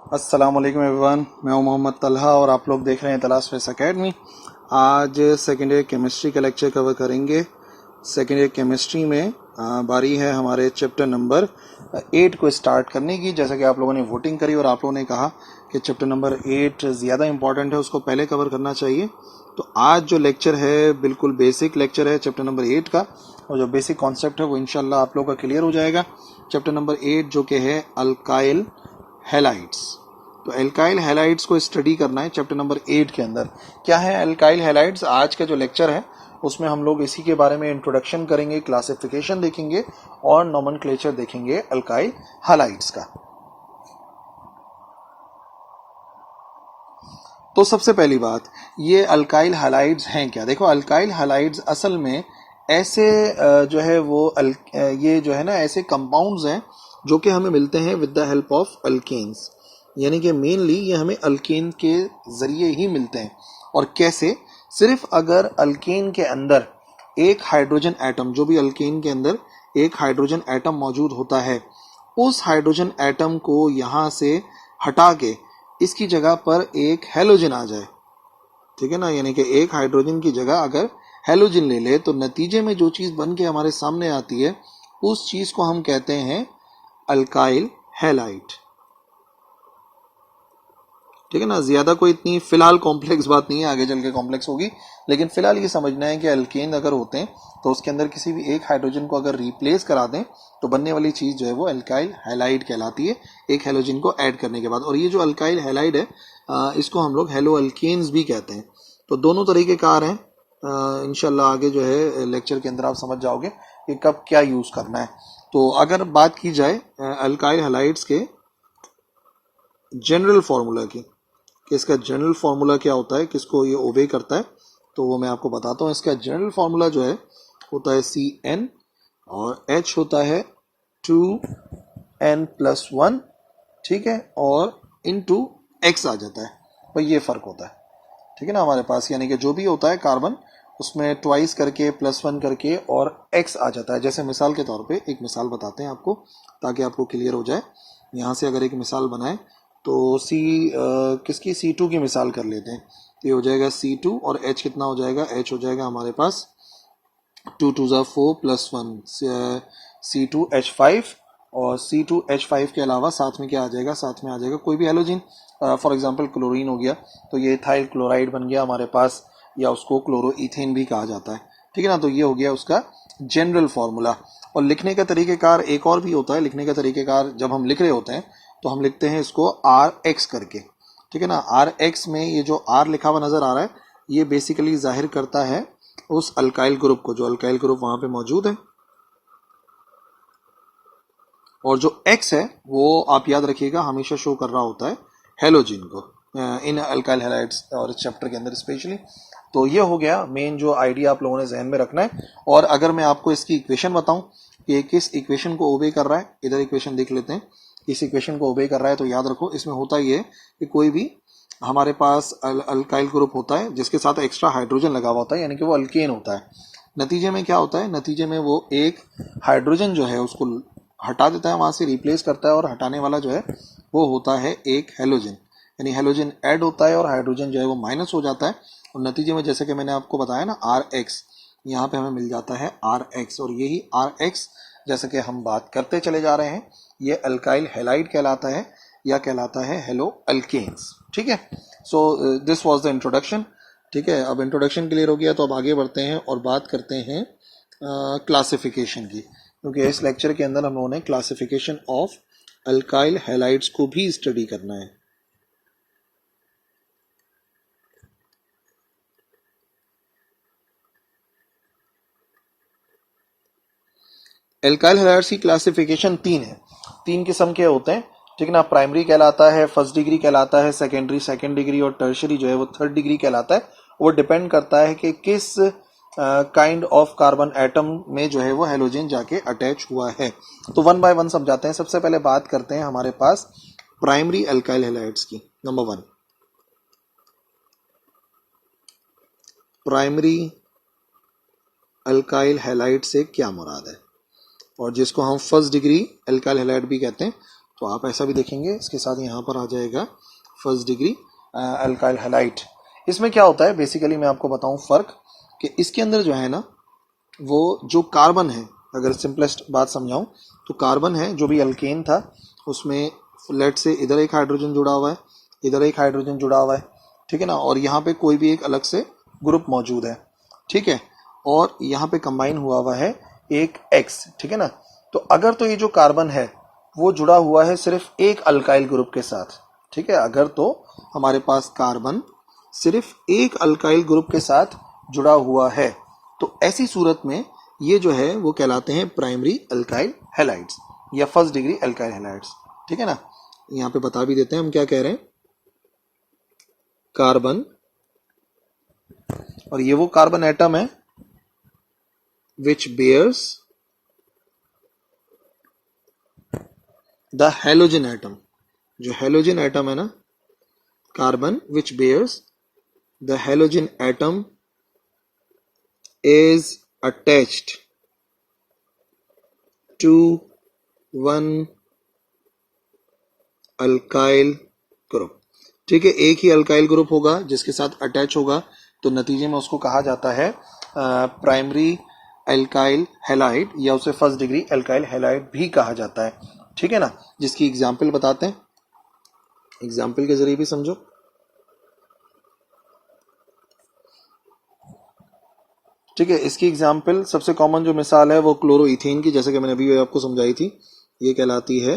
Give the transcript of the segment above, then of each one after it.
अस्सलाम वालेकुम एवरीवन, मैं हूं मोहम्मद तलहा और आप लोग देख रहे हैं तलाश फेस एकेडमी। आज सेकेंड ईयर केमिस्ट्री का लेक्चर कवर करेंगे। सेकेंड ईयर केमिस्ट्री में बारी है हमारे चैप्टर नंबर 8 को स्टार्ट करने की। जैसा कि आप लोगों ने वोटिंग करी और आप लोगों ने कहा कि चैप्टर नंबर 8 ज़्यादा इंपॉर्टेंट है, उसको पहले कवर करना चाहिए। तो आज जो लेक्चर है बिल्कुल बेसिक लेक्चर है चैप्टर नंबर 8 का, और जो बेसिक कॉन्सेप्ट है वो इंशाल्लाह आप लोगों का क्लियर हो जाएगा। चैप्टर नंबर 8 जो कि है अल्काइल हैलाइड्स। तो एल्काइल हैलाइड्स को स्टडी करना है चैप्टर नंबर 8 के अंदर। क्या है एल्काइल हैलाइड्स? आज का जो लेक्चर है उसमें हम लोग इसी के बारे में इंट्रोडक्शन करेंगे, क्लासिफिकेशन देखेंगे और नोमेनक्लेचर देखेंगे अल्काइल हैलाइड्स का। तो सबसे पहली बात, ये अल्काइल हैलाइड्स हैं क्या? देखो, अल्काइल हैलाइड्स असल में ऐसे जो है वो ये जो है ना ऐसे कंपाउंड्स हैं जो कि हमें मिलते हैं with the help of alkanes. यानी कि मेनली ये हमें अल्केन के जरिए ही मिलते हैं। और कैसे? सिर्फ अगर अल्केन के अंदर एक हाइड्रोजन एटम, जो भी अल्केन के अंदर एक हाइड्रोजन एटम मौजूद होता है, उस हाइड्रोजन एटम को यहां से हटा के इसकी जगह पर एक हेलोजन आ जाए, ठीक है ना। यानी कि एक हाइड्रोजन की जगह अगर हेलोजन ले ले तो नतीजे में जो चीज बन के हमारे सामने आती है उस चीज को हम कहते हैं अल्काइल हैलाइड, ठीक है ना। ज्यादा कोई इतनी फिलहाल कॉम्प्लेक्स बात नहीं है, आगे चल के कॉम्प्लेक्स होगी, लेकिन फिलहाल ये समझना है कि अल्केन अगर होते हैं तो उसके अंदर किसी भी एक हाइड्रोजन को अगर रिप्लेस करा दें तो बनने वाली चीज जो है वो अल्काइल हैलाइड कहलाती है, एक हेलोजन को ऐड करने के बाद। और ये जो अल्काइल हैलाइड है इसको हम लोग हेलो अल्केन्स भी कहते हैं। तो दोनों तरीके कार हैं। इंशाल्लाह आगे जो है लेक्चर के अंदर आप समझ जाओगे कि कब क्या यूज करना है। तो अगर बात की जाए अल्काइल हैलाइड्स के जनरल फार्मूला की, कि इसका जनरल फार्मूला क्या होता है, किसको ये ओबे करता है, तो वो मैं आपको बताता हूँ। इसका जनरल फार्मूला जो है होता है CN, और H होता है 2N+1, ठीक है, और इनटू X आ जाता है। भाई ये फर्क होता है, ठीक है ना हमारे पास। यानी कि जो भी होता है कार्बन उसमें ट्वाइस करके +1 करके और X आ जाता है। जैसे मिसाल के तौर पे एक मिसाल बताते हैं आपको ताकि आपको क्लियर हो जाए। यहाँ से अगर एक मिसाल बनाए तो किसकी C2 की मिसाल कर लेते हैं। तो ये हो जाएगा C2 और H कितना हो जाएगा? H हो जाएगा हमारे पास 2 2 4 +1 C2H5, और C2H5 के अलावा साथ में क्या आ जाएगा? साथ में आ जाएगा कोई भी हेलोजन। फॉर एग्जांपल क्लोरीन हो गया तो ये इथाइल क्लोराइड बन गया हमारे पास, या उसको क्लोरोइथेन भी कहा जाता है, ठीक है ना। तो ये हो गया उसका जनरल फार्मूला। और लिखने का तरीकेकार एक और भी होता है। लिखने का तरीकेकार जब हम लिख रहे होते हैं तो हम लिखते हैं इसको RX करके, ठीक है ना। RX में ये जो R लिखा हुआ नजर आ रहा है ये बेसिकली जाहिर करता है उस अल्काइल ग्रुप को, जो अल्काइल ग्रुप वहां पे मौजूद है। और जो X है वो आप याद रखिएगा हमेशा शो कर रहा होता है हेलोजिन को इन अल्काइल हैलाइड्स और इस चैप्टर के अंदर स्पेशली। तो ये हो गया मेन जो आइडिया आप लोगों ने जहन में रखना है। और अगर मैं आपको इसकी इक्वेशन बताऊं कि किस इक्वेशन को ओबे कर रहा है, इधर इक्वेशन देख लेते हैं। इस इक्वेशन को ओबे कर रहा है तो याद रखो इसमें होता ये है कि कोई भी हमारे पास अल्काइल ग्रुप होता है जिसके साथ एक्स्ट्रा हाइड्रोजन लगा हुआ होता है, यानी कि वो अल्केन होता है। नतीजे में क्या होता है? नतीजे में वो एक हाइड्रोजन जो है उसको हटा देता है, वहां से रिप्लेस करता है, और हटाने वाला जो है वो होता है एक हेलोजन। यानी हेलोजन ऐड होता है और हाइड्रोजन जो है वो माइनस हो जाता है। और नतीजे में जैसे कि मैंने आपको बताया ना RX, यहाँ पे हमें मिल जाता है RX, और यही RX जैसे कि हम बात करते चले जा रहे हैं ये अल्काइल हैलाइड कहलाता है या कहलाता है हेलो अल्केन्स, ठीक है। So this was the introduction, ठीक है। अब इंट्रोडक्शन क्लियर हो गया तो अब आगे बढ़ते हैं और बात करते हैं क्लासिफिकेशन की, क्योंकि इस लेक्चर के अंदर हम लोगों ने क्लासिफिकेशन ऑफ अल्काइल हैलाइड्स को भी स्टडी करना है। एल्काइल हैलाइड्स की क्लासिफिकेशन 3 है। 3 किस्म के होते हैं, ठीक है ना। प्राइमरी कहलाता है, फर्स्ट डिग्री कहलाता है, सेकेंडरी सेकेंड डिग्री, और टर्शरी जो है वो थर्ड डिग्री कहलाता है। वो डिपेंड करता है कि किस काइंड ऑफ कार्बन एटम में जो है वो हेलोजन जाके अटैच हुआ है। तो वन बाय वन समझाते हैं। सबसे पहले बात करते हैं हमारे पास प्राइमरी अल्काइल हैलाइड्स की। नंबर 1, प्राइमरी अल्काइल हैलाइड से क्या मुराद है, और जिसको हम फर्स्ट डिग्री अल्काइल हैलाइड भी कहते हैं, तो आप ऐसा भी देखेंगे। इसके साथ यहाँ पर आ जाएगा फर्स्ट डिग्री अल्काइल हैलाइड। इसमें क्या होता है बेसिकली मैं आपको बताऊं फ़र्क, कि इसके अंदर जो है ना वो जो कार्बन है, अगर सिंपलेस्ट बात समझाऊं तो कार्बन है जो भी अल्केन था उसमें लेट से इधर एक हाइड्रोजन जुड़ा हुआ है, इधर एक हाइड्रोजन जुड़ा हुआ है, ठीक है ना, और यहाँ पे कोई भी एक अलग से ग्रुप मौजूद है, ठीक है, और यहाँ पे कंबाइन हुआ है एक X, ठीक है ना। तो अगर तो ये जो कार्बन है वो जुड़ा हुआ है सिर्फ एक अल्काइल ग्रुप के साथ, ठीक है, अगर तो हमारे पास कार्बन सिर्फ एक अल्काइल ग्रुप के साथ जुड़ा हुआ है तो ऐसी सूरत में ये जो है वो कहलाते हैं प्राइमरी अल्काइल हैलाइड्स या फर्स्ट डिग्री अल्काइल हैलाइड्स, ठीक है ना। यहाँ पे बता भी देते हैं हम क्या कह रहे हैं। कार्बन, और ये वो कार्बन एटम है which bears the halogen atom, जो हेलोजन एटम है ना, carbon which bears the halogen atom is attached to one alkyl group, ठीक है, एक ही अल्काइल ग्रुप होगा जिसके साथ अटैच होगा तो नतीजे में उसको कहा जाता है प्राइमरी अल्काइल हैलाइड या उसे फर्स्ट डिग्री अल्काइल हैलाइड भी कहा जाता है, ठीक है ना। जिसकी एग्जाम्पल बताते हैं, एग्जाम्पल के जरिए भी समझो। ठीक है, इसकी एग्जाम्पल सबसे कॉमन जो मिसाल है वो क्लोरोइथेन की, जैसे कि मैंने अभी आपको समझाई थी, ये कहलाती है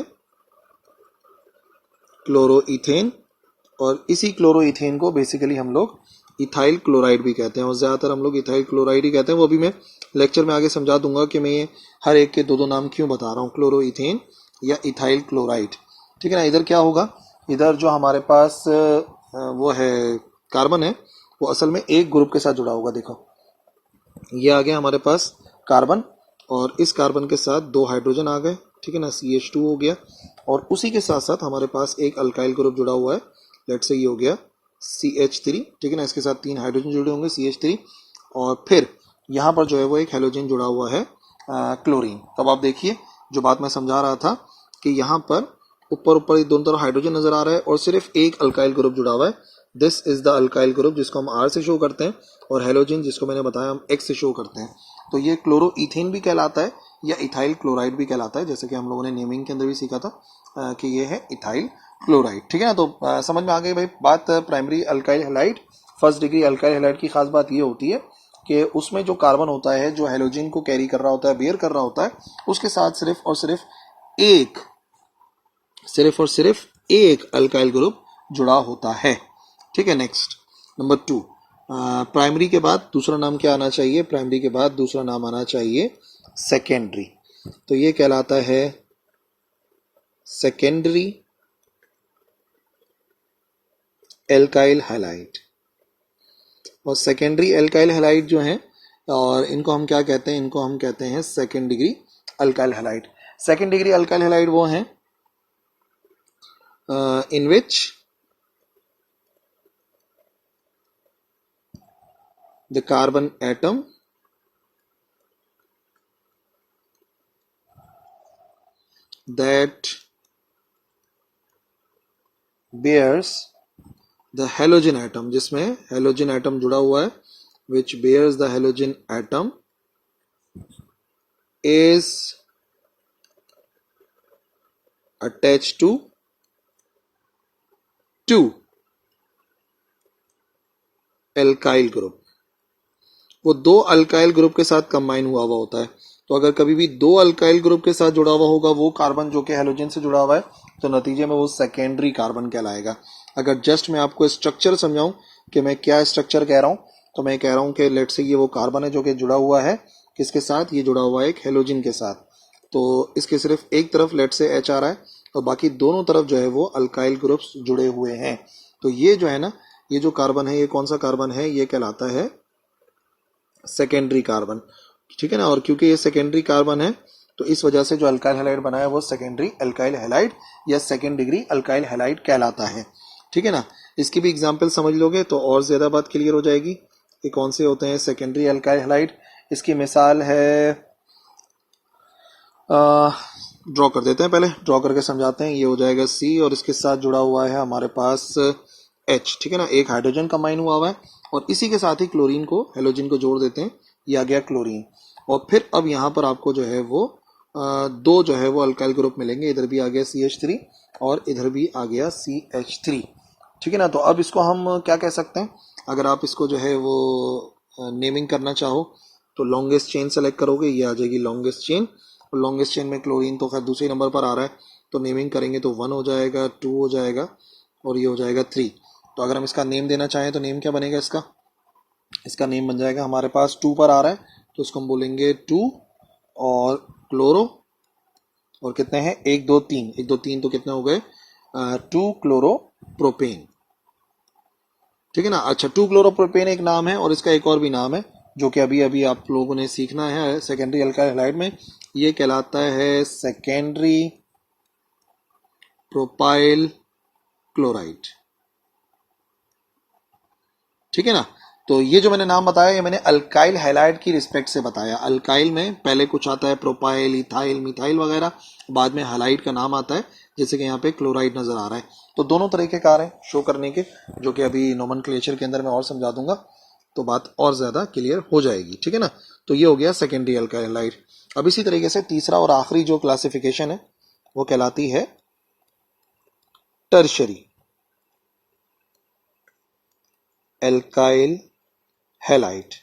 क्लोरोइथेन, और इसी क्लोरोइथेन को बेसिकली हम लोग इथाइल क्लोराइड भी कहते हैं, और ज़्यादातर हम लोग इथाइल क्लोराइड ही कहते हैं। वो भी मैं लेक्चर में आगे समझा दूंगा कि मैं ये हर एक के दो दो नाम क्यों बता रहा हूँ, क्लोरोइथेन या इथाइल क्लोराइड, ठीक है ना। इधर क्या होगा, इधर जो हमारे पास वो है कार्बन है वो असल में एक ग्रुप के साथ जुड़ा होगा। देखो ये आ गया हमारे पास कार्बन, और इस कार्बन के साथ दो हाइड्रोजन आ गए, ठीक है ना, CH2 हो गया, और उसी के साथ साथ हमारे पास एक अल्काइल ग्रुप जुड़ा हुआ है, लेट से ये हो गया CH3, ठीक है ना, इसके साथ तीन हाइड्रोजन जुड़े होंगे CH3, और फिर यहाँ पर जो है वो एक हेलोजन जुड़ा हुआ है क्लोरीन। तब आप देखिए जो बात मैं समझा रहा था कि यहाँ पर ऊपर दोनों तरफ हाइड्रोजन नजर आ रहा है और सिर्फ एक अल्काइल ग्रुप जुड़ा हुआ है, this is the alkyl group जिसको हम R से शो करते हैं, और हेलोजन जिसको मैंने बताया हम X से शो करते हैं। तो ये क्लोरोइथेन भी कहलाता है या इथाइल क्लोराइड भी कहलाता है, जैसे कि हम लोगों ने नेमिंग के अंदर भी सीखा था कि ये है इथाइल क्लोराइड, ठीक है ना। तो समझ में आ गई भाई बात। Primary alkyl halide, first degree alkyl halide की खास बात ये होती है कि उसमें जो कार्बन होता है जो हेलोजन को कैरी कर रहा होता है, बेयर कर रहा होता है, उसके साथ सिर्फ और सिर्फ एक अल्काइल ग्रुप जुड़ा होता है, ठीक है। नेक्स्ट नंबर 2, प्राइमरी के बाद दूसरा नाम क्या आना चाहिए, प्राइमरी के बाद दूसरा नाम आना चाहिए सेकेंडरी। तो ये कहलाता है सेकेंडरी एल्काइल हैलाइड, और सेकेंडरी एल्काइल हैलाइड जो है, और इनको हम क्या कहते हैं, इनको हम कहते हैं second degree alkyl halide. Second degree alkyl halide वो हैं in which the carbon atom that bears the halogen atom, जिसमें halogen atom जुड़ा हुआ है, which bears the halogen atom is attached to two alkyl group, वो दो alkyl group के साथ कंबाइन हुआ होता है। तो अगर कभी भी दो अल्काइल ग्रुप के साथ जुड़ा हुआ होगा वो कार्बन जो कि हेलोजन से जुड़ा हुआ है, तो नतीजे में वो सेकेंडरी कार्बन कहलाएगा। अगर जस्ट मैं आपको स्ट्रक्चर समझाऊं कि मैं क्या स्ट्रक्चर कह रहा हूं, तो मैं कह रहा हूं कि लेट से ये वो कार्बन है जो कि जुड़ा हुआ है किसके साथ, ये जुड़ा हुआ है एक हेलोजन के साथ, तो इसके सिर्फ एक तरफ लेट से H आ रहा है और बाकी दोनों तरफ जो है वो अल्काइल ग्रुप्स जुड़े हुए हैं। तो ये जो है ना, ये जो कार्बन है, ये कौन सा कार्बन है, ये कहलाता है सेकेंडरी कार्बन, ठीक है ना। और क्योंकि ये सेकेंडरी कार्बन है तो इस वजह से जो अल्काइल हैलाइड बना है वो सेकेंडरी अल्काइल हैलाइड या सेकेंड डिग्री अल्काइल हैलाइड कहलाता है, ठीक है ना। इसकी भी एग्जांपल समझ लोगे तो और ज्यादा बात क्लियर हो जाएगी कि कौन से होते हैं सेकेंडरी अल्काइल हैलाइड। इसकी मिसाल है ड्रॉ कर देते हैं, पहले ड्रॉ करके समझाते हैं। ये हो जाएगा C और इसके साथ जुड़ा हुआ है हमारे पास H, ठीक है ना, एक हाइड्रोजन कंबाइन हुआ हुआ है और इसी के साथ ही क्लोरीन को, हेलोजन को जोड़ देते हैं, ये आ गया क्लोरीन। और फिर अब यहाँ पर आपको जो है वो दो जो है वो अल्काइल ग्रुप मिलेंगे, इधर भी आ गया CH3 और इधर भी आ गया CH3, ठीक है ना। तो अब इसको हम क्या कह सकते हैं, अगर आप इसको जो है वो नेमिंग करना चाहो तो लॉन्गेस्ट चेन सेलेक्ट करोगे, ये आ जाएगी लॉन्गेस्ट चेन। और लॉन्गेस्ट चेन में क्लोरीन तो खैर दूसरे नंबर पर आ रहा है, तो नेमिंग करेंगे तो 1 हो जाएगा, 2 हो जाएगा और ये हो जाएगा 3। तो अगर हम इसका नेम देना चाहें तो नेम क्या बनेगा इसका, इसका नेम बन जाएगा, हमारे पास 2 पर आ रहा है तो इसको हम बोलेंगे 2 और क्लोरो, और कितने हैं 1 2 3, 1 2 3 तो कितने हो गए 2 क्लोरो प्रोपेन, ठीक है ना। अच्छा, 2 क्लोरो प्रोपेन एक नाम है और इसका एक और भी नाम है जो कि अभी अभी आप लोगों ने सीखना है सेकेंडरी अल्काइल हैलाइड में, ये कहलाता है सेकेंडरी प्रोपाइल क्लोराइड, ठीक है ना। तो ये जो मैंने नाम बताया ये मैंने अल्काइल हैलाइड की रिस्पेक्ट से बताया। अल्काइल में पहले कुछ आता है प्रोपाइल, इथाइल, मिथाइल वगैरह, बाद में हैलाइड का नाम आता है, जैसे कि यहाँ पे क्लोराइड नजर आ रहा है। तो दोनों तरह के कार हैं शो करने के, जो कि अभी नोमेनक्लेचर के अंदर मैं और समझा दूंगा तो बात और ज्यादा क्लियर हो जाएगी, ठीक है ना। तो ये हो गया सेकेंडरी अल्काइल हैलाइड। अब इसी तरीके से तीसरा और आखिरी जो क्लासिफिकेशन है वो कहलाती है tertiary alkyl halide.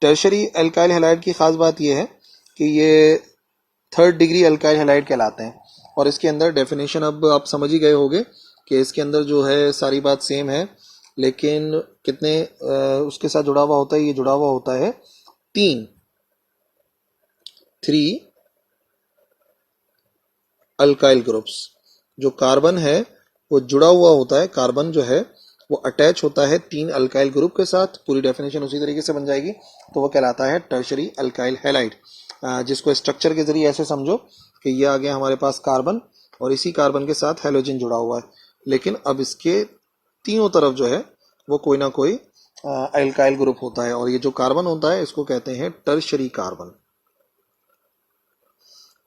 Tertiary alkyl halide की खास बात यह है कि ये 3rd डिग्री एल्काइल हैलाइड कहलाते हैं और इसके अंदर डेफिनेशन अब आप समझ ही गए होंगे कि इसके अंदर जो है सारी बात सेम है, लेकिन कितने उसके साथ जुड़ा हुआ होता है, ये जुड़ा हुआ होता है 3 अल्काइल ग्रुप्स। जो कार्बन है वो जुड़ा हुआ होता है, कार्बन जो है वो अटैच होता है 3 अल्काइल ग्रुप के साथ, पूरी डेफिनेशन उसी तरीके से बन जाएगी, तो वो कहलाता है टर्शरी अल्काइल हैलाइड। जिसको स्ट्रक्चर के जरिए ऐसे समझो कि ये आ गया हमारे पास कार्बन और इसी कार्बन के साथ हेलोजन जुड़ा हुआ है, लेकिन अब इसके तीनों तरफ जो है वो कोई ना कोई अल्काइल ग्रुप होता है और ये जो कार्बन होता है इसको कहते हैं टर्शरी कार्बन।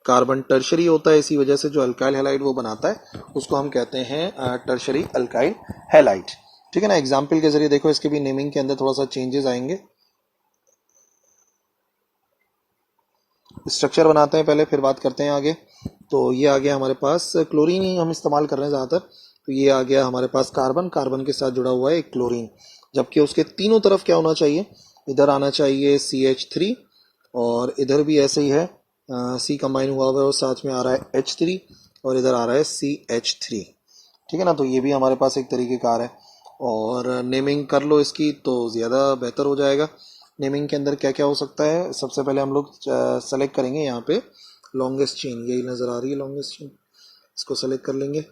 कार्बन टर्शरी होता है, इसी वजह से जो अल्काइल हैलाइड वो बनाता है उसको हम कहते हैं टर्शरी अल्काइल हैलाइड, ठीक है ना। एग्जाम्पल के जरिए देखो, इसके भी नेमिंग के अंदर थोड़ा सा चेंजेस आएंगे। स्ट्रक्चर बनाते हैं पहले, फिर बात करते हैं आगे। तो ये आ गया हमारे पास क्लोरीन ही हम इस्तेमाल कर रहे हैं ज़्यादातर, तो ये आ गया हमारे पास कार्बन, कार्बन के साथ जुड़ा हुआ है एक क्लोरीन, जबकि उसके तीनों तरफ क्या होना चाहिए, इधर आना चाहिए CH3 और इधर भी ऐसे ही है, C कंबाइन हुआ हुआ है और साथ में आ रहा है H3 और इधर आ रहा है CH3, ठीक है ना। तो ये भी हमारे पास एक तरीके कार है और नेमिंग कर लो इसकी तो ज़्यादा बेहतर हो जाएगा। नेमिंग के अंदर क्या क्या हो सकता है, सबसे पहले हम लोग सेलेक्ट करेंगे यहाँ पे लॉन्गेस्ट चेन, यही नज़र आ रही है लॉन्गेस्ट चेन, इसको सेलेक्ट कर लेंगे,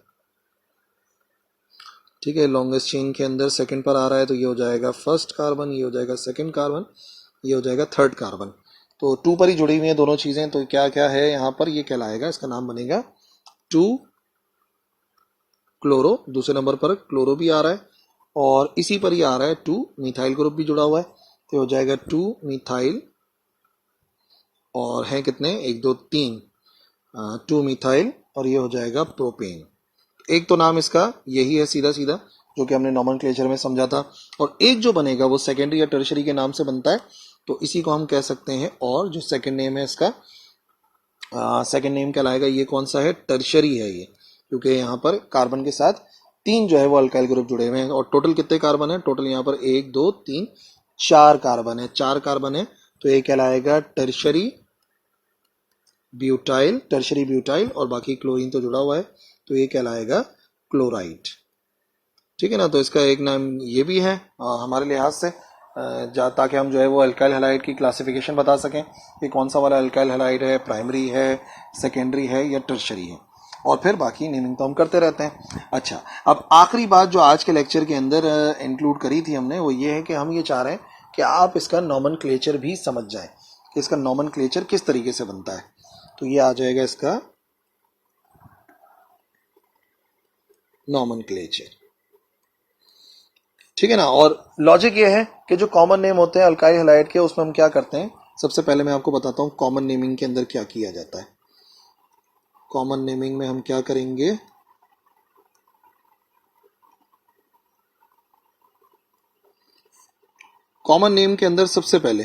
ठीक है। लॉन्गेस्ट चेन के अंदर सेकंड पर आ रहा है तो ये हो जाएगा फर्स्ट कार्बन, ये हो जाएगा सेकंड कार्बन, ये हो जाएगा थर्ड कार्बन। तो 2 पर ही जुड़ी हुई हैं दोनों चीज़ें, तो क्या क्या है यहाँ पर, ये कहलाएगा, इसका नाम बनेगा 2 क्लोरो, दूसरे नंबर पर क्लोरो भी आ रहा है और इसी पर ही आ रहा है 2 मिथाइल ग्रुप भी जुड़ा हुआ है, तो हो जाएगा 2 मिथाइल और हैं कितने 1 2 3 2 मिथाइल और ये हो जाएगा प्रोपेन। एक तो नाम इसका यही है सीधा सीधा जो कि हमने नॉमेनक्लेचर में समझा था, और एक जो बनेगा वो सेकेंडरी या टर्शरी के नाम से बनता है, तो इसी को हम कह सकते हैं। और जो सेकेंड नेम है इसका, सेकेंड नेम कहलाएगा, ये कौन सा है, टर्शरी है ये, क्योंकि यहाँ पर कार्बन के साथ 3 जो है वो अल्काइल ग्रुप जुड़े हुए हैं। और टोटल कितने कार्बन है, टोटल यहाँ पर 1 2 3 4 कार्बन है, 4 कार्बन है, तो ये कहलाएगा टर्शरी ब्यूटाइल, टर्शरी ब्यूटाइल, और बाकी क्लोरीन तो जुड़ा हुआ है तो ये कहलाएगा क्लोराइड, ठीक है ना। तो इसका एक नाम ये भी है हमारे लिहाज से, ताकि हम जो है वो अल्काइल हैलाइड की क्लासिफिकेशन बता सकें कि कौन सा वाला अल्काइल हैलाइड है, प्राइमरी है, सेकेंडरी है या टर्शरी है, और फिर बाकी नेमिंग तो हम करते रहते हैं। अच्छा, अब आखिरी बात जो आज के लेक्चर के अंदर इंक्लूड करी थी हमने, वो ये है कि हम ये चाह रहे हैं कि आप इसका नॉमेनक्लेचर भी समझ जाएं कि इसका नॉमेनक्लेचर किस तरीके से बनता है। तो ये आ जाएगा इसका नॉमेनक्लेचर, ठीक है ना। और लॉजिक ये है कि जो कॉमन नेम होते हैं अल्काइल हैलाइड के, उसमें हम क्या करते हैं, सबसे पहले मैं आपको बताता हूँ कॉमन नेमिंग के अंदर क्या किया जाता है। कॉमन नेमिंग में हम क्या करेंगे, कॉमन नेम के अंदर सबसे पहले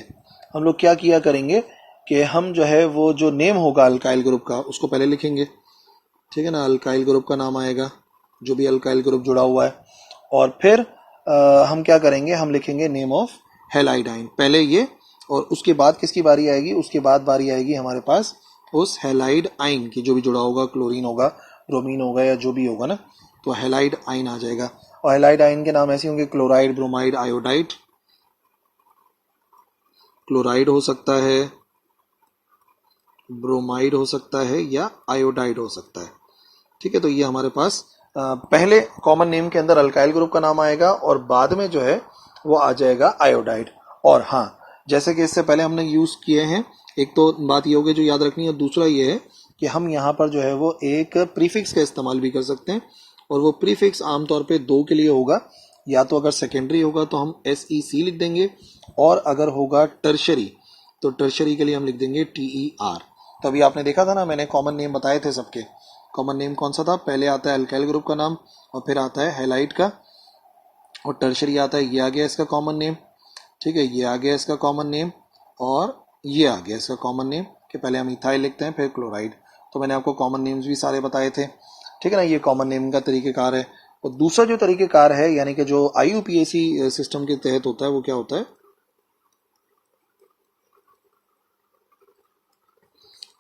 हम लोग क्या किया करेंगे कि हम जो है वो जो नेम होगा अल्काइल ग्रुप का उसको पहले लिखेंगे, ठीक है ना। अल्काइल ग्रुप का नाम आएगा, जो भी अल्काइल ग्रुप जुड़ा हुआ है, और फिर हम क्या करेंगे, हम लिखेंगे नेम ऑफ हेलाइडाइन पहले ये, और उसके बाद किसकी बारी आएगी, उसके बाद बारी आएगी हमारे पास उस हेलाइड आइन की, जो भी जुड़ा होगा, क्लोरीन होगा, ब्रोमीन होगा, या जो भी होगा ना, तो हेलाइड आइन आ जाएगा। और हेलाइड आइन के नाम ऐसे होंगे, क्लोराइड, ब्रोमाइड, आयोडाइड। क्लोराइड हो सकता है, ब्रोमाइड हो सकता है, या आयोडाइड हो सकता है, ठीक है। तो ये हमारे पास पहले कॉमन नेम के अंदर अल्काइल ग्रुप का नाम आएगा, और बाद में जो है वो आ जाएगा आयोडाइड। और हाँ, जैसे कि इससे पहले हमने यूज किए हैं, एक तो बात ये होगी जो याद रखनी है, और दूसरा ये है कि हम यहाँ पर जो है वो एक प्रीफिक्स का इस्तेमाल भी कर सकते हैं, और वो प्रीफिक्स आमतौर पे दो के लिए होगा, या तो अगर सेकेंडरी होगा तो हम SEC लिख देंगे, और अगर होगा टर्शरी तो टर्शरी के लिए हम लिख देंगे TER। तो अभी आपने देखा था ना, मैंने कॉमन नेम बताए थे सबके। कॉमन नेम कौन सा था, पहले आता है अल्काइल ग्रुप का नाम, और फिर आता है हैलाइड का, और टर्शरी आता है, ये आ गया इसका कॉमन नेम, ठीक है, ये आ गया इसका कॉमन नेम, और ये आ गया इसका कॉमन नेम, कि पहले हम इथाइल लिखते हैं फिर क्लोराइड। तो मैंने आपको कॉमन नेम्स भी सारे बताए थे, ठीक है ना। ये कॉमन नेम का तरीकेकार है। और दूसरा जो तरीकेकार है, यानी कि जो IUPAC सिस्टम के तहत होता है, वो क्या होता है,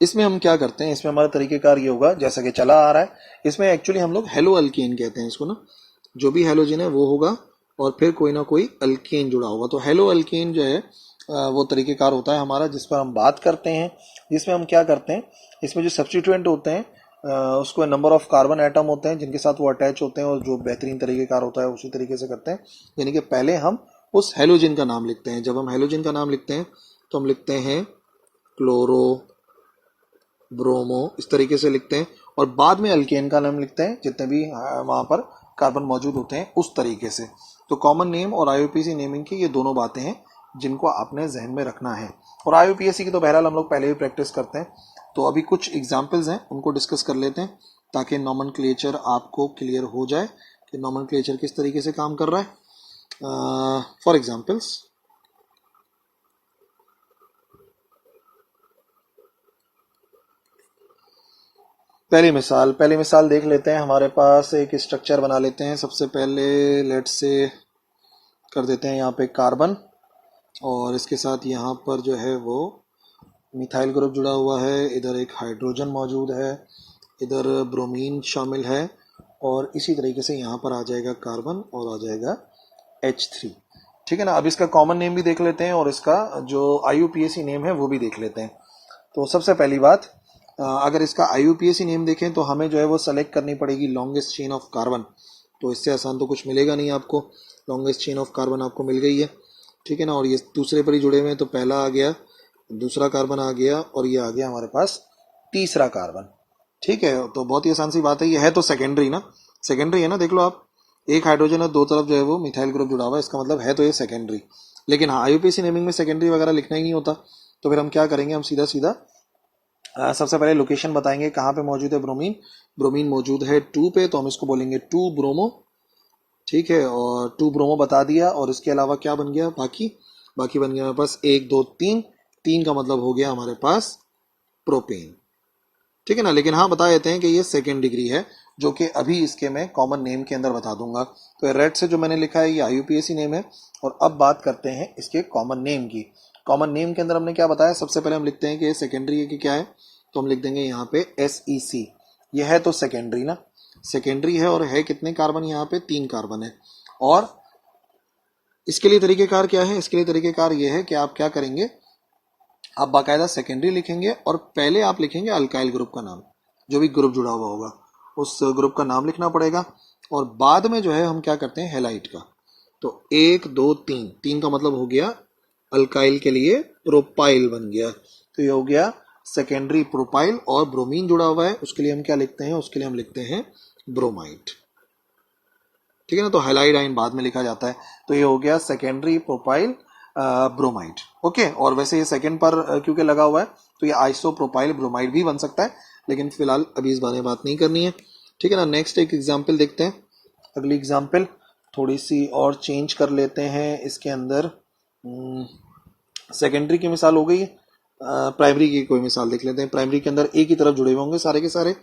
इसमें हम क्या करते हैं, इसमें हमारा तरीकेकार ये होगा, जैसा कि चला आ रहा है, इसमें एक्चुअली हम लोग हेलो अल्केन कहते हैं इसको ना, जो भी हेलोजन है वो होगा, और फिर कोई ना कोई अल्केन जुड़ा होगा। तो हेलो अल्केन जो है वो तरीकेकार होता है हमारा, जिस पर हम बात करते हैं, जिसमें हम क्या करते हैं, इसमें जो सब्स्टिट्यूएंट होते हैं उसको नंबर ऑफ कार्बन एटम होते हैं जिनके साथ वो अटैच होते हैं, और जो बेहतरीन तरीकेकार होता है उसी तरीके से करते हैं। यानी कि पहले हम उस हेलोजन का नाम लिखते हैं, जब हम हेलोजन का नाम लिखते हैं तो हम लिखते हैं क्लोरो, ब्रोमो, इस तरीके से लिखते हैं, और बाद में अल्केन का नाम लिखते हैं, जितने भी वहां पर कार्बन मौजूद होते हैं उस तरीके से। तो कॉमन नेम और IUPAC नेमिंग की ये दोनों बातें हैं जिनको आपने जहन में रखना है। और IUPAC की तो बहरहाल हम लोग पहले भी प्रैक्टिस करते हैं, तो अभी कुछ एग्जाम्पल्स हैं उनको डिस्कस कर लेते हैं, ताकि नॉमेनक्लेचर आपको क्लियर हो जाए कि नॉमेनक्लेचर किस तरीके से काम कर रहा है। फॉर एग्जाम्पल्स, पहली मिसाल देख लेते हैं। हमारे पास एक स्ट्रक्चर बना लेते हैं। सबसे पहले लेट से कर देते हैं यहाँ पे कार्बन, और इसके साथ यहाँ पर जो है वो मिथाइल ग्रुप जुड़ा हुआ है, इधर एक हाइड्रोजन मौजूद है, इधर ब्रोमीन शामिल है, और इसी तरीके से यहाँ पर आ जाएगा कार्बन और आ जाएगा H3, ठीक है ना। अब इसका कॉमन नेम भी देख लेते हैं, और इसका जो IUPAC नेम है वो भी देख लेते हैं। तो सबसे पहली बात, अगर इसका IUPAC नेम देखें तो हमें जो है वो सेलेक्ट करनी पड़ेगी लॉन्गेस्ट चेन ऑफ कार्बन। तो इससे आसान तो कुछ मिलेगा नहीं आपको, लॉन्गेस्ट चेन ऑफ कार्बन आपको मिल गई है, ठीक है ना। और ये दूसरे पर ही जुड़े हुए हैं, तो पहला आ गया, दूसरा कार्बन आ गया, और ये आ गया हमारे पास तीसरा कार्बन, ठीक है। तो बहुत ही आसान सी बात है, ये है तो सेकेंडरी ना, सेकेंडरी है ना, देख लो आप, एक हाइड्रोजन है, दो तरफ जो है वो मिथाइल ग्रुप जुड़ा हुआ है, इसका मतलब है तो ये सेकेंडरी। लेकिन हाँ, IUPAC नेमिंग में सेकेंडरी वगैरह लिखना ही नहीं होता, तो फिर हम क्या करेंगे, हम सीधा सीधा सबसे पहले लोकेशन बताएंगे कहाँ पे मौजूद है ब्रोमीन। ब्रोमीन मौजूद है 2 पे, तो हम इसको बोलेंगे 2 ब्रोमो, ठीक है। और 2 ब्रोमो बता दिया, और इसके अलावा क्या बन गया, बाकी बन गया हमारे पास 1 2 3, 3 का मतलब हो गया हमारे पास प्रोपेन, ठीक है ना। लेकिन हाँ, बता देते हैं कि ये सेकेंड डिग्री है, जो कि अभी इसके मैं कॉमन नेम के अंदर बता दूंगा। तो रेड से जो मैंने लिखा है ये IUPAC नेम है। और अब बात करते हैं इसके कॉमन नेम की। कॉमन नेम के अंदर हमने क्या बताया, सबसे पहले हम लिखते हैं कि सेकेंडरी है कि क्या है, तो हम लिख देंगे यहाँ पे SEC। ये है तो सेकेंडरी ना, सेकेंडरी है, और है कितने कार्बन, यहाँ पे 3 कार्बन है। और इसके लिए तरीकेकार क्या है, इसके लिए तरीकेकार ये है कि आप क्या करेंगे, आप बाकायदा सेकेंडरी लिखेंगे, और पहले आप लिखेंगे अल्काइल ग्रुप का नाम, जो भी ग्रुप जुड़ा हुआ होगा उस ग्रुप का नाम लिखना पड़ेगा, और बाद में जो है हम क्या करते हैं, हेलाइट का। तो 1 2 3, 3 का मतलब हो गया अल्काइल के लिए प्रोपाइल बन गया, तो ये हो गया सेकेंडरी प्रोपाइल। और ब्रोमीन जुड़ा हुआ है, उसके लिए हम क्या लिखते हैं, उसके लिए हम लिखते हैं ब्रोमाइड, ठीक है ना। तो हैलाइड आयन बाद में लिखा जाता है, तो ये हो गया सेकेंडरी प्रोपाइल ब्रोमाइड, ओके। और वैसे ये सेकेंड पर क्योंकि लगा हुआ है, तो ये आइसोप्रोपाइल ब्रोमाइड भी बन सकता है, लेकिन फिलहाल अभी इस बारे में बात नहीं करनी है, ठीक है ना। नेक्स्ट एक एग्जाम्पल देखते हैं, अगली एग्जाम्पल थोड़ी सी और चेंज कर लेते हैं इसके अंदर। सेकेंडरी की मिसाल हो गई, प्राइमरी की कोई मिसाल देख लेते हैं। प्राइमरी के अंदर एक ही तरफ जुड़े हुए होंगे सारे के सारे,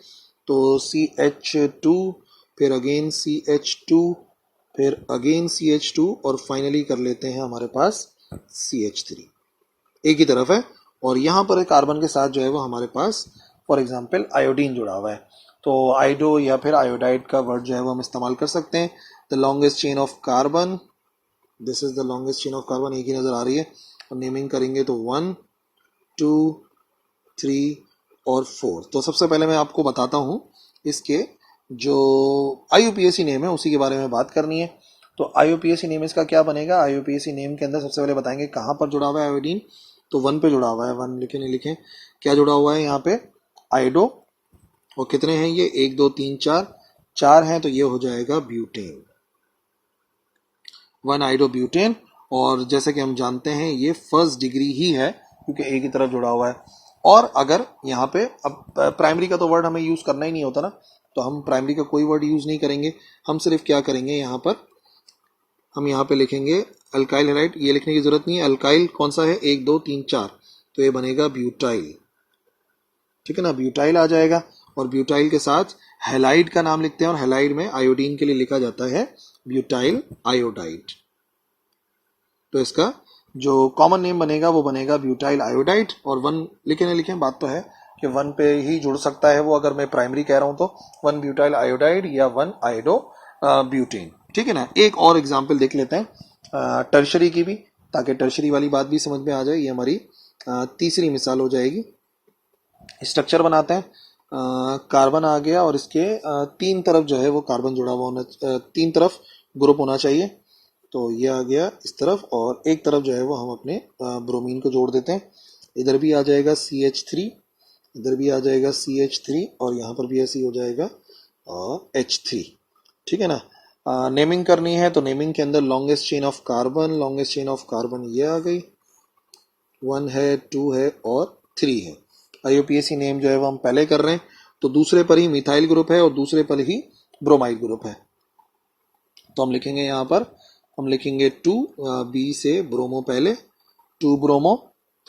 तो CH2 फिर अगेन CH2 फिर अगेन CH2 और फाइनली कर लेते हैं हमारे पास CH3, एक ही तरफ है। और यहाँ पर कार्बन के साथ जो है वो हमारे पास फॉर एग्जांपल आयोडीन जुड़ा हुआ है, तो आइडो या फिर आयोडाइड का वर्ड जो है वो हम इस्तेमाल कर सकते हैं। The longest chain of carbon, this is the longest chain of carbon, एक ही नजर आ रही है। और नेमिंग करेंगे तो 1 2 3 और 4। तो सबसे पहले मैं आपको बताता हूँ इसके जो IUPAC नेम है उसी के बारे में बात करनी है। तो IUPAC नेम इसका क्या बनेगा, IUPAC नेम के अंदर सबसे पहले बताएंगे कहाँ पर जुड़ा हुआ है आयोडीन। तो 1 पे जुड़ा हुआ है, 1 लिखे नहीं लिखे, क्या जुड़ा हुआ है यहाँ पे, आयोडो। और कितने हैं ये, 1 2 3 4, 4 हैं, तो ये हो जाएगा ब्यूटेन, 1 आयोडो ब्यूटेन। और जैसे कि हम जानते हैं ये फर्स्ट डिग्री ही है क्योंकि एक ही तरफ जुड़ा हुआ है। और अगर यहाँ पे अब प्राइमरी का तो वर्ड हमें यूज करना ही नहीं होता ना, तो हम प्राइमरी का कोई वर्ड यूज नहीं करेंगे। हम सिर्फ क्या करेंगे, यहाँ पर हम यहाँ पे लिखेंगे अल्काइल हैलाइड, ये लिखने की जरूरत नहीं है। अल्काइल कौन सा है, 1 2 3 4, तो ये बनेगा ब्यूटाइल, ठीक है ना, ब्यूटाइल आ जाएगा। और ब्यूटाइल के साथ हैलाइड का नाम लिखते हैं, और हैलाइड में आयोडीन के लिए लिखा जाता है ब्यूटाइल आयोडाइड। तो इसका जो कॉमन नेम बनेगा वो बनेगा ब्यूटाइल आयोडाइड। और 1 लिखे नहीं लिखे, बात तो है कि 1 पे ही जुड़ सकता है वो, अगर मैं प्राइमरी कह रहा हूं तो 1 ब्यूटाइल आयोडाइड या 1 आयोडो ब्यूटेन, ठीक है ना। एक और एग्जाम्पल देख लेते हैं टर्शरी की भी, ताकि टर्शरी वाली बात भी समझ में आ जाए। ये हमारी तीसरी मिसाल हो जाएगी। स्ट्रक्चर बनाते हैं, कार्बन आ गया और इसके 3 तरफ जो है वो कार्बन जुड़ा हुआ होना, 3 तरफ ग्रुप होना चाहिए। तो ये आ गया इस तरफ, और एक तरफ जो है वो हम अपने ब्रोमीन को जोड़ देते हैं। इधर भी आ जाएगा CH3, इधर भी आ जाएगा CH3, और यहाँ पर भी ऐसे ही हो जाएगा H3, ठीक है ना। नेमिंग करनी है तो नेमिंग के अंदर longest chain of carbon, longest chain of carbon ये आ गई, 1 है 2 है और 3 है। IUPAC नेम जो है वो हम पहले कर रहे हैं, तो दूसरे पर ही मिथाइल ग्रुप है और दूसरे पर ही ब्रोमाइड ग्रुप है। तो हम लिखेंगे यहाँ पर, हम लिखेंगे 2, B से ब्रोमो पहले, 2 ब्रोमो,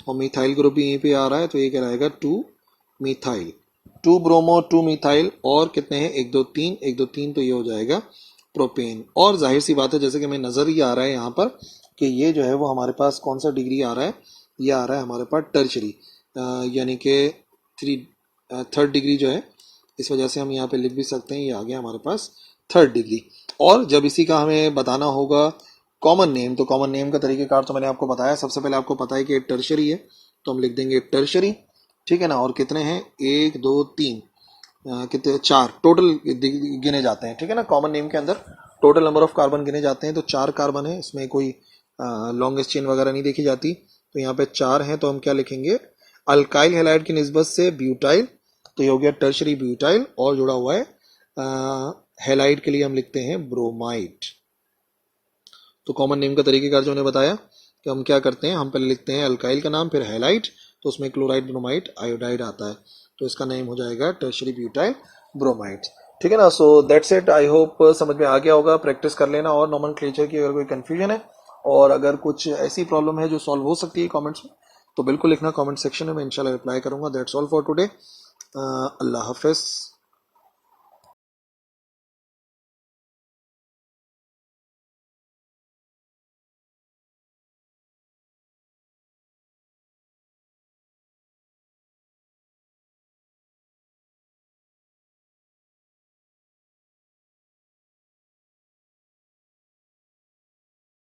और मिथाइल ग्रुप भी यहीं पे आ रहा है, तो ये क्या रहेगा 2 मिथाइल, 2 ब्रोमो 2 मिथाइल, और कितने हैं 1 2 3, 1 2 3, तो ये हो जाएगा प्रोपेन। और जाहिर सी बात है, जैसे कि हमें नजर ही आ रहा है यहाँ पर कि ये जो है वो हमारे पास कौन सा डिग्री आ रहा है, ये आ रहा है हमारे पास टर्शरी, यानी कि 3rd डिग्री जो है, इस वजह से हम यहाँ पे लिख भी सकते हैं ये आ गया हमारे पास 3rd डिग्री। और जब इसी का हमें बताना होगा कॉमन नेम, तो कॉमन नेम का तरीकेकार तो मैंने आपको बताया। सबसे पहले आपको पता है कि टर्शरी है, तो हम लिख देंगे टर्शरी, ठीक है ना। और कितने हैं, 1 2 3, कितने, 4 टोटल गिने जाते हैं, ठीक है ना। कॉमन नेम के अंदर टोटल नंबर ऑफ कार्बन गिने जाते हैं, तो 4 कार्बन है, इसमें कोई लॉन्गेस्ट चेन वगैरह नहीं देखी जाती। तो यहाँ पे 4 हैं, तो हम क्या लिखेंगे, अल्काइल हैलाइड की निस्बत से ब्यूटाइल, तो ये हो गया टर्शरी ब्यूटाइल, और जुड़ा हुआ है हैलाइड के लिए हम लिखते हैं ब्रोमाइड। तो कॉमन नेम का तरीकेकार जो हमने बताया कि हम क्या करते हैं, हम पहले लिखते हैं अल्काइल का नाम, फिर हैलाइड, तो उसमें क्लोराइड ब्रोमाइड आयोडाइड आता है, तो इसका नेम हो जाएगा टर्शरी ब्यूटाइल ब्रोमाइड, ठीक है ना। So that's it, I hope समझ में आ गया होगा। प्रैक्टिस कर लेना, और नॉमेनक्लेचर की अगर कोई कंफ्यूजन है और अगर कुछ ऐसी प्रॉब्लम है जो सॉल्व हो सकती है कमेंट्स में, तो बिल्कुल लिखना कमेंट सेक्शन में, मैं इंशाल्लाह रिप्लाई करूंगा। दैट्स ऑल फॉर टुडे, अल्लाह हाफिज़।